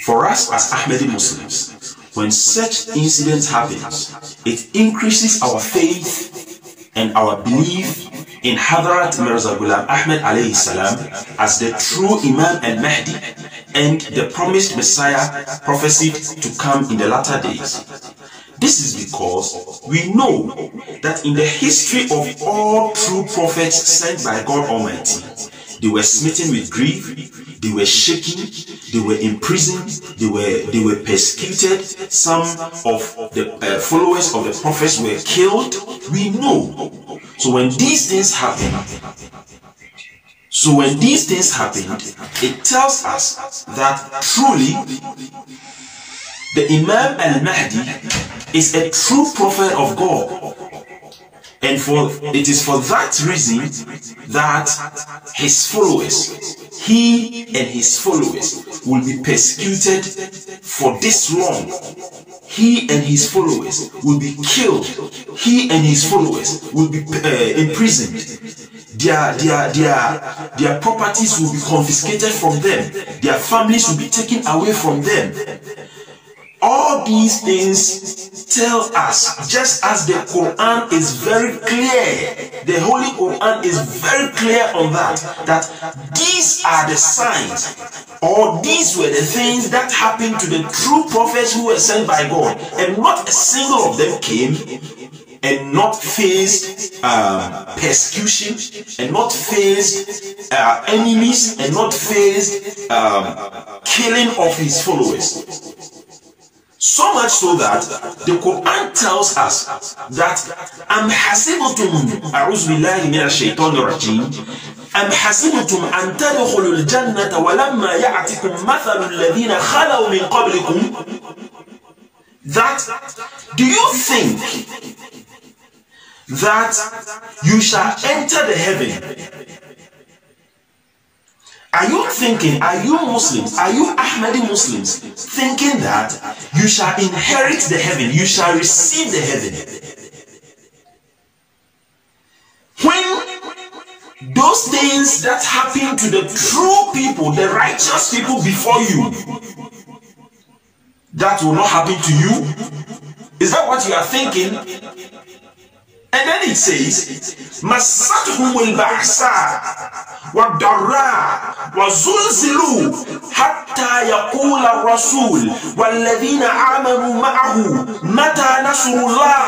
For us as Ahmadi Muslims, when such incidents happens, it increases our faith and our belief in Hadrat Mirza Ghulam Ahmad alayhi salam as the true Imam al-Mahdi and the promised Messiah prophesied to come in the latter days. This is because we know that in the history of all true prophets sent by God Almighty, they were smitten with grief, they were shaken, they were imprisoned, they were persecuted. Some of the followers of the prophets were killed. We know. So when these things happened, it tells us that truly the Imam al-Mahdi is a true prophet of God. And it is for that reason that his followers, he and his followers, will be persecuted for this long. He and his followers will be killed. He and his followers will be imprisoned. Their properties will be confiscated from them. Their families will be taken away from them. All these things tell us, just as the Quran is very clear, the Holy Quran is very clear on that these are the signs, or these were the things that happened to the true prophets who were sent by God, and not a single of them came and not faced persecution, and not faced enemies, and not faced killing of his followers. So much so that the Quran tells us that am hasibutum a'udhu billahi minash shaitanir rajim am hasibutum an tadkhulul jannata wa lamma ya'tikum mathalul ladhina khalaw min qablikum, that do you think that you shall enter the heaven? Are you thinking, are you Muslims, are you Ahmadi Muslims thinking that you shall inherit the heaven, you shall receive the heaven? When those things that happen to the true people, the righteous people before you, that will not happen to you? Is that what you are thinking? And then it says, Masatuhum al-ba'sa wa-darra wa-zulzilu hatta yaqula ar-rasul wal-ladhina amanu ma'ahu mata nasrullah.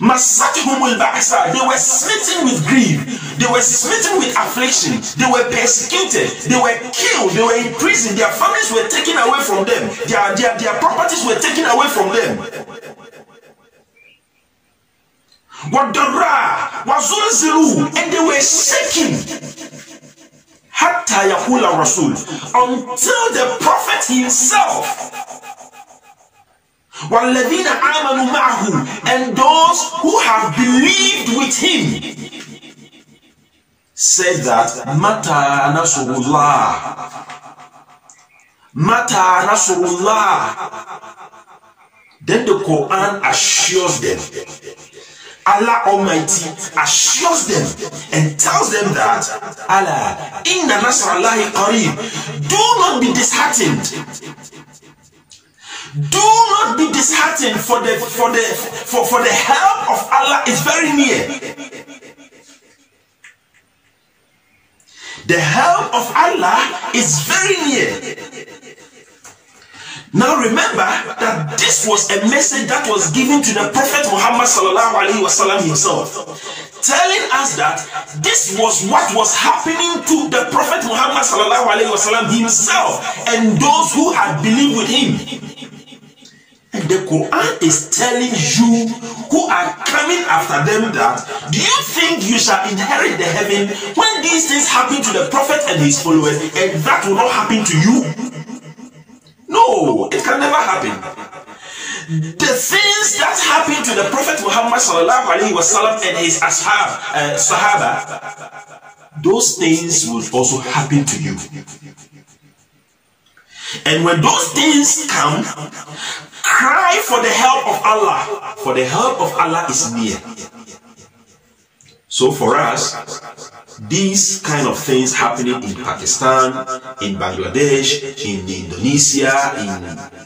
Masatuhum al-ba'sa, they were smitten with grief, they were smitten with affliction, they were persecuted, they were killed, they were in prison, their families were taken away from them, their properties were taken away from them. وَالدَّرَّا وَزُلْزِلُوا, and they were shaking حَتَّى يَقُولَ الرَّسُولُ, until the prophet himself, وَالَّذِينَ آمَنُوا مَعَهُ, and those who have believed with him, said that مَتَى نَصْرُ اللَّهِ مَتَى نَصْرُ اللَّهِ. Then the Quran assures them, Allah Almighty assures them and tells them that Allah inna nasrallahi qareeb. Do not be disheartened. Do not be disheartened, for the help of Allah is very near. The help of Allah is very near. Now remember that this was a message that was given to the Prophet Muhammad sallallahu alaihi wasallam himself, telling us that this was what was happening to the Prophet Muhammad sallallahu alaihi wasallam himself and those who had believed with him. And the Quran is telling you who are coming after them that, do you think you shall inherit the heaven when these things happen to the Prophet and his followers, and that will not happen to you? No, it can never happen. The things that happened to the Prophet Muhammad sallallahu alaihi wasallam and his sahaba, those things will also happen to you. And when those things come, cry for the help of Allah, for the help of Allah is near. So for us, these kind of things happening in Pakistan, in Bangladesh, in Indonesia, in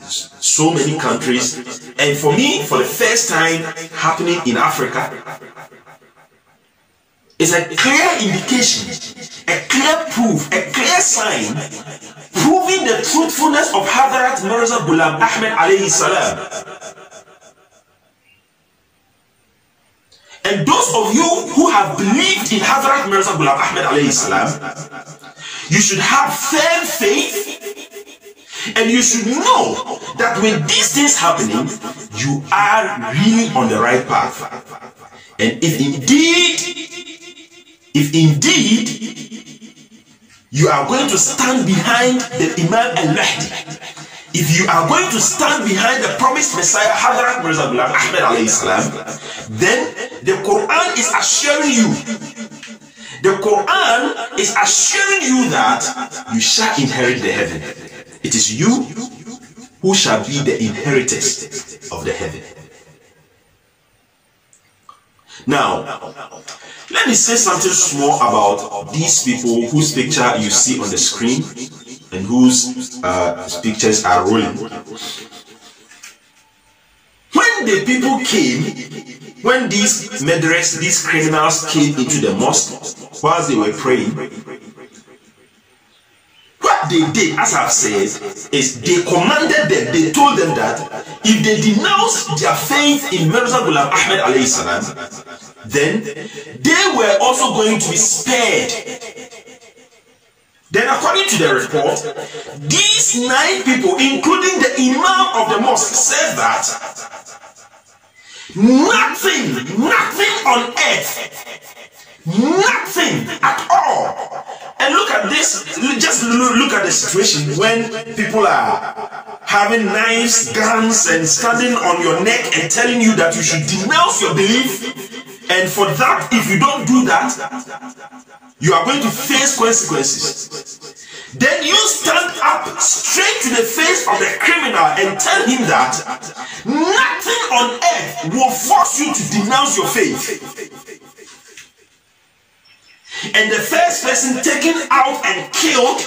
so many countries, and for me, for the first time, happening in Africa. It's a clear indication, a clear proof, a clear sign, proving the truthfulness of Hazrat Mirza Ghulam Ahmad alayhi salam. And those of you who have believed in Hazrat Mirza Ghulam Ahmad alayhi salam, you should have firm faith, and you should know that with these things happening, you are really on the right path. And if indeed you are going to stand behind the Imam al-Mahdi, if you are going to stand behind the promised Messiah Hazrat Mirza Ghulam Ahmad alayhi salam, then the Quran is assuring you, that you shall inherit the heaven. It is you who shall be the inheritors of the heaven. Now, let me say something small about these people whose picture you see on the screen and whose pictures are rolling. When the people came, when these murderers, these criminals came into the mosque whilst they were praying, what they did, as I've said, is they commanded them, they told them that if they denounce their faith in Mirza Ghulam Ahmad alayhi salam, then they were also going to be spared. Then according to the report, these 9 people, including the Imam of the mosque, said that nothing on earth, nothing at all. And look at this, just look at the situation when people are having knives, guns, and standing on your neck and telling you that you should denounce your belief. And for that, if you don't do that, you are going to face consequences. Then you stand up straight to the face of the criminal and tell him that nothing on earth will force you to denounce your faith. And the first person taken out and killed,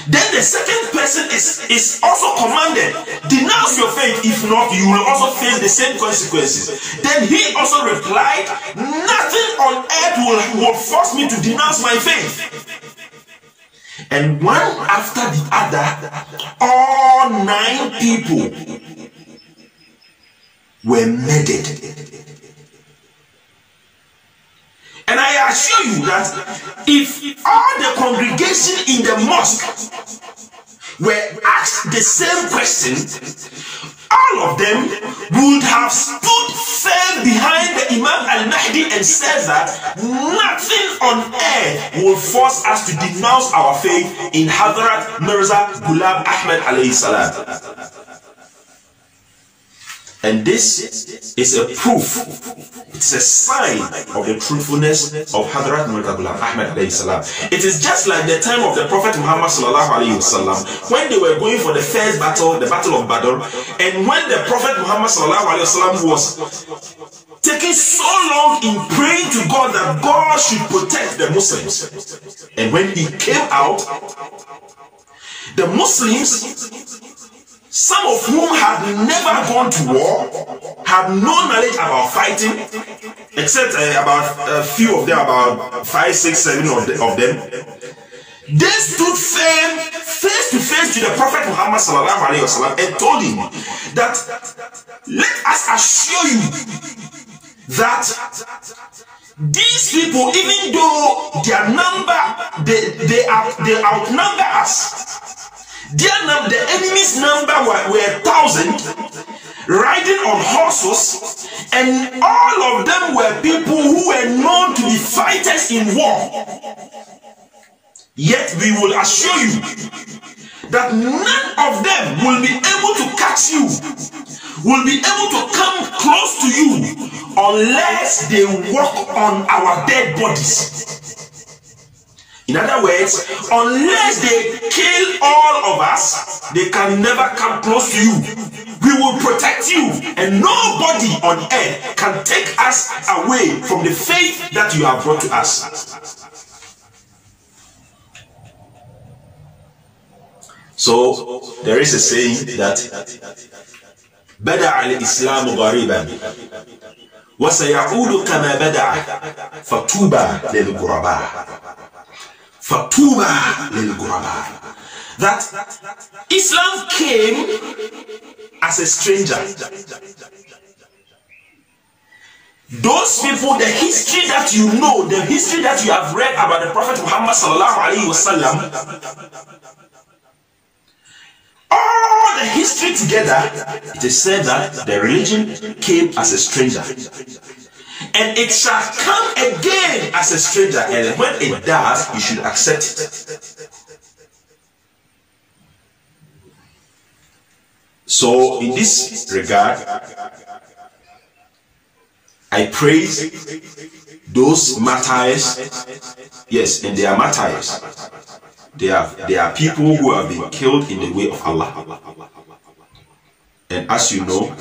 then the second person is also commanded, denounce your faith, if not you will also face the same consequences. Then he also replied, nothing on earth will force me to denounce my faith. And one after the other, all 9 people were murdered. And I assure you that if all the congregation in the mosque were asked the same question, all of them would have stood firm behind the Imam al-Mahdi and said that nothing on earth will force us to denounce our faith in Hazrat Mirza Ghulam Ahmad alayhi salam. And this is a proof, it's a sign of the truthfulness of Hazrat Mirza Ghulam Ahmad alayhi salam. It is just like the time of the Prophet Muhammad sallallahu alayhi wasallam, when they were going for the first battle, the battle of Badr, and when the Prophet Muhammad sallallahu alayhi wasallam was taking so long in praying to God that God should protect the Muslims. And when he came out, the Muslims, some of whom had never gone to war, had no knowledge about fighting, except about a few of them, about 5, 6, 7 of them. They stood firm, face to face to the Prophet Muhammad sallallahu alaihi wasallam and told him that, let us assure you that these people, even though their number, they outnumber us. The enemy's number were 1,000 riding on horses, and all of them were people who were known to be fighters in war. Yet we will assure you that none of them will be able to catch you, will be able to come close to you unless they walk on our dead bodies. In other words, unless they kill all of us, they can never come close to you. We We will protect you, and nobody on earth can take us away from the faith that you have brought to us. So there is a saying that بدأ الإسلام غريبا وسيعود كما بدأ فطوبى للغرباء. فطوبى للغرباء. That Islam came as a stranger. Those people, the history that you know, the history that you have read about the Prophet Muhammad sallallahu alaihi wasallam, all the history together, it is said that the religion came as a stranger, and it shall come again as a stranger, and when it does, you should accept it. So in this regard, I praise those martyrs. Yes, and they are martyrs. They are people who have been killed in the way of Allah. And as you know,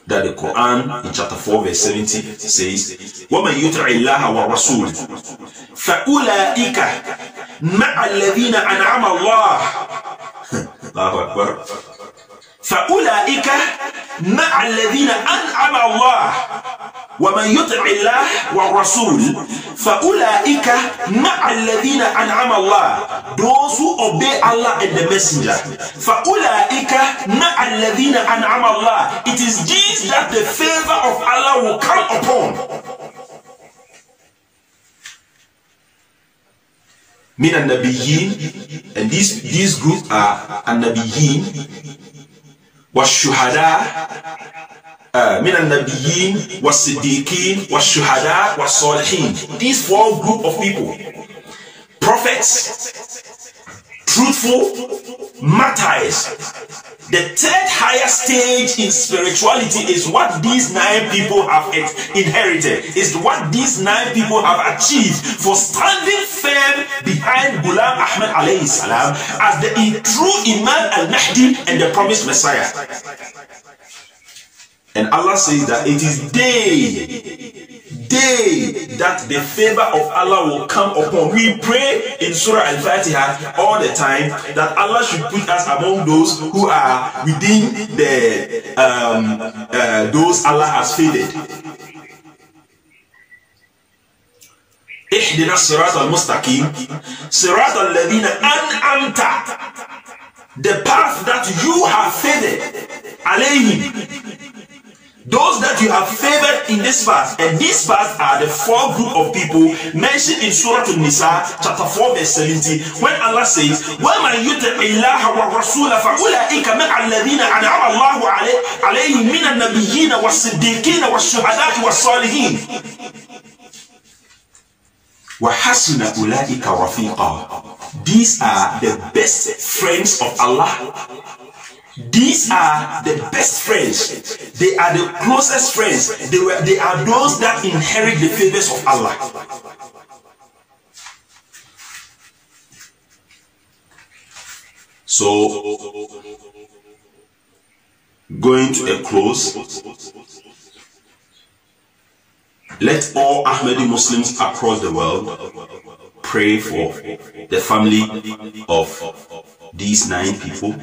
that the Quran in chapter 4 verse 70 says, وَمَنْ يُطِعِ اللَّهَ وَالرَّسُولِ فَأُولَئِكَ مَعَ الَّذِينَ أَنْعَمَ اللَّهُ Allahu Akbar. فأولئك مع الذين أنعم الله ومن يطع الله والرسول فأولئك مع الذين أنعم الله. Those who obey Allah and the Messenger. فأولئك مع الذين أنعم الله. It is these that the favor of Allah will come upon. من النبيين, and these groups are النبيين والشهداء من النبيين والصديقين والشهداء والصالحين. These four group of people: prophets, truthful, martyrs. The third higher stage in spirituality is what these 9 people have inherited, is what these 9 people have achieved for standing firm behind Ghulam Ahmad alayhi salam as the true Imam al-Mahdi and the promised Messiah. And Allah says that it is they that the favor of Allah will come upon. We pray in Surah Al-Fatiha all the time that Allah should put us among those who are within the those Allah has favored. اهدنا الصراط المستقيم صراط الذين أنعمت, the path that you have favored, alayhim, those that you have favored in this path. And this path are the 4 group of people mentioned in Surah An-Nisa chapter 4 verse 70, when Allah says, وَمَنْ يُطِعِ اللَّهَ وَالرَّسُولَ فَأُولَئِكَ مَعَ الَّذِينَ أَنْعَمَ اللَّهُ عَلَيْهِمْ مِنَ النَّبِيِّينَ وَالصِّدِّيقِينَ وَالشُّهَدَاءِ وَالصَّالِحِينَ وَحَسُنَ أُولَئِكَ رَفِيقًا. These are the best friends of Allah. These are the best friends. They are the closest friends. They are those that inherit the favors of Allah. So, going to a close, let all Ahmadi Muslims across the world pray for the family of these 9 people.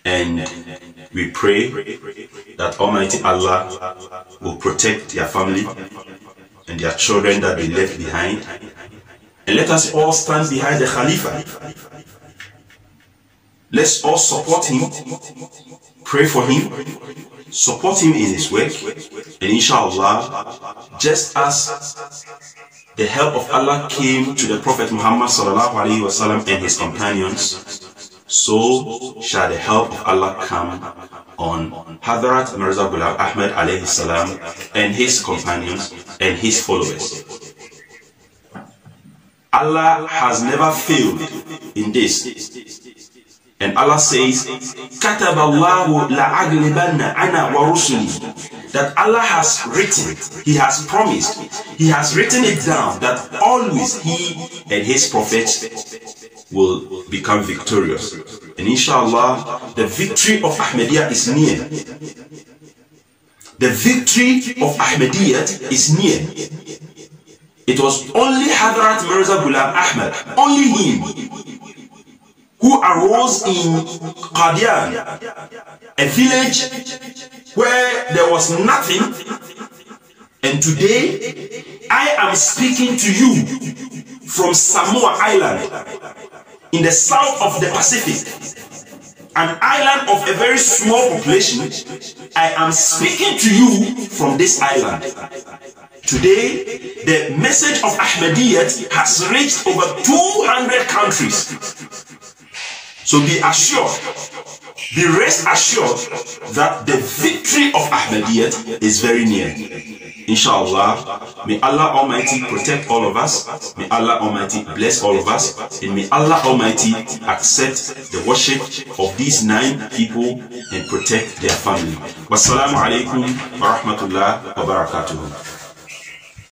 And we pray that Almighty Allah will protect their family and their children that they left behind. And let us all stand behind the Khalifa. Let's all support him, pray for him, support him in his work. And inshallah, just as the help of Allah came to the Prophet Muhammad sallallahu alaihi wasallam and his companions, so shall the help of Allah come on Hadrat Mirza Ghulam Ahmad alayhi salam and his companions and his followers. Allah has never failed in this. And Allah says, كَتَبَ اللَّهُ لَأَغْلِبَنَّ أَنَا وَرُسُلِي. That Allah has written, He has promised, He has written it down that always He and His prophets will become victorious. And inshallah, the victory of Ahmadiyya is near. The victory of Ahmadiyya is near. It was only Hadrat Mirza Ghulam Ahmad, only him, who arose in Qadian, a village where there was nothing. And today, I am speaking to you from Samoa Island, in the south of the Pacific, an island of a very small population. I am speaking to you from this island. Today, the message of Ahmadiyya has reached over 200 countries. So be assured, be rest assured that the victory of Ahmadiyya is very near. Inshallah, may Allah Almighty protect all of us, may Allah Almighty bless all of us, and may Allah Almighty accept the worship of these 9 people and protect their family. Wassalamu alaikum wa rahmatullahi wa barakatuh.